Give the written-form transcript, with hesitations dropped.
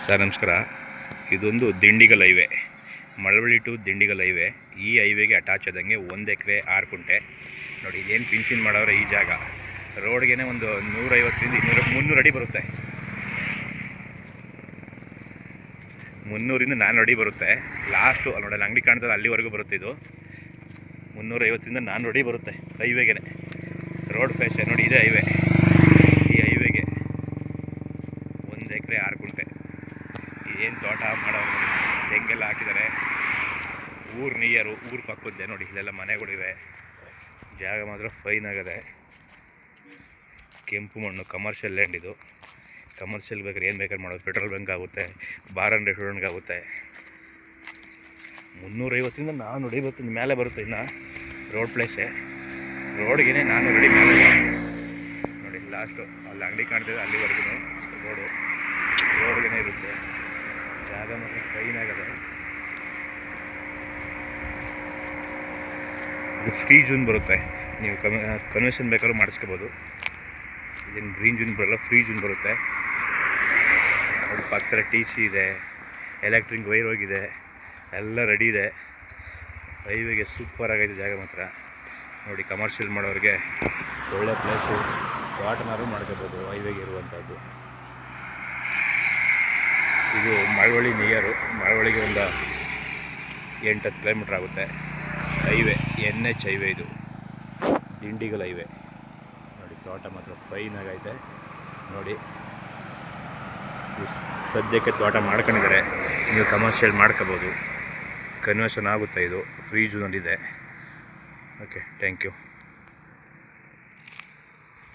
Sir ನಮಸ್ಕಾರ. ಇದೊಂದು Dindigul highway, Malavalli to Dindigul highway. ಈ ಹೈವೇಗೆ ಅಟ್ಯಾಚ್ ಆದಂಗೆ 1 ಎಕರೆ 6 ಗುಂಟೆ ನೋಡಿ. ಇದೇನು ಪಿಂಚಿನ್ ಮಾಡವ್ರೆ ಈ ಜಾಗ. ರೋಡ್ಗೆ ಒಂದು 150ರಿಂದ 300 ಅಡಿ ಬರುತ್ತೆ. 300ರಿಂದ 400 ಅಡಿ ಬರುತ್ತೆ. ಲಾಸ್ಟು ಅಲ್ಲಿ ನೋಡಿ, ಅಂಗಡಿ ಕಾಣ್ತದೆ, ಅಲ್ಲಿವರೆಗೂ ಬರುತ್ತೆ. ಇದು 350ರಿಂದ 400 ಅಡಿ ಬರುತ್ತೆ ಹೈವೇಗೆ. ರೋಡ್ ಫೇಸ್ ನೋಡಿ, ಇದೇ ಹೈವೇ. ಈ ಹೈವೇಗೆ 1 ಎಕರೆ 6 ಗುಂಟೆ. ಏನು ತೋಟ ಮಾಡೋರು, ತೆಂಗೆಲ್ಲ ಹಾಕಿದ್ದಾರೆ. ಊರು ನಿಯರು, ಊರು ಪಕ್ಕದ್ದೆ ನೋಡಿ, ಇಲ್ಲೆಲ್ಲ ಮನೆಗಳಿವೆ. ಜಾಗ ಮಾತ್ರ ಫೈನ್ ಆಗದೆ. ಕೆಂಪು ಮಣ್ಣು, ಕಮರ್ಷಿಯಲ್ ಲ್ಯಾಂಡ್ ಇದು. ಕಮರ್ಷಿಯಲ್ ಬೇಕಾದ್ರೆ ಏನು ಬೇಕಾದ್ರೆ ಮಾಡೋದು. ಪೆಟ್ರೋಲ್ ಬಂಕ್ ಆಗುತ್ತೆ, ಬಾರ್ ಆ್ಯಂಡ್ ರೆಸ್ಟೋರೆಂಟ್ಗೆ ಆಗುತ್ತೆ. 350ರಿಂದ 400 ಅಡಿ ಮೇಲೆ ಬರುತ್ತೆ. ಇನ್ನು ರೋಡ್ ಪ್ಲೇಸೇ, ರೋಡ್ಗೆ 400 ಅಡಿ ಮೇಲೆ ನೋಡಿ. ಲಾಸ್ಟು ಅಲ್ಲಿ ಅಂಗಡಿ ಕಾಣ್ತಿದೆ, ಅಲ್ಲಿವರೆಗೂ ರೋಡ್ಗೆ ಇರುತ್ತೆ. ಜಾಗ ಮಾತ್ರ ಫೈನ್ ಆಗದೆ. ಇದು ಫ್ರೀ ಜೂನ್ ಬರುತ್ತೆ. ನೀವು ಕನ್ವೆನ್ಷನ್ ಬೇಕಾದ್ರೂ ಮಾಡಿಸ್ಕೋಬೋದು. ಇದೇನು ಗ್ರೀನ್ ಜೂನ್ ಬರಲ್ಲ, ಫ್ರೀ ಜೂನ್ ಬರುತ್ತೆ. ನೋಡಿ, ಪಕ್ಕದಲ್ಲಿ TC ಇದೆ, ಎಲೆಕ್ಟ್ರಿಕ್ ವೈರ್ ಹೋಗಿದೆ, ಎಲ್ಲ ರೆಡಿ ಇದೆ. ಹೈವೇಗೆ ಸೂಪರ್ ಆಗೈತೆ ಜಾಗ ಮಾತ್ರ ನೋಡಿ. ಕಮರ್ಷಿಯಲ್ ಮಾಡೋರಿಗೆ ಒಳ್ಳೆ ಪ್ಲೇಸು. ತೋಟನಾರು ಮಾಡ್ಕೋಬೋದು ಹೈವೇಗೆ ಇರುವಂಥದ್ದು. ಇದು ಮಳವಳ್ಳಿ ನಿಯರು. ಮಳವಳ್ಳಿಗೆ ಒಂದು 8-10 ಕಿಲೋಮೀಟ್ರ್ ಆಗುತ್ತೆ. ಹೈವೇ, NH ಹೈವೇ ಇದು, ದಿಂಡಿಗಲ್ ಹೈವೇ ನೋಡಿ. ತೋಟ ಮಾತ್ರ ಫೈನ್ ಆಗೈತೆ ನೋಡಿ. ಸದ್ಯಕ್ಕೆ ತೋಟ ಮಾಡ್ಕೊಂಡಿದ್ದಾರೆ. ನೀವು ಕಮರ್ಷಿಯಲ್ ಮಾಡ್ಕೋಬೋದು. ಕನ್ವರ್ಷನ್ ಆಗುತ್ತೆ. ಇದು ಫ್ರೀ ಜೂನಲ್ಲಿದೆ. Okay, thank you.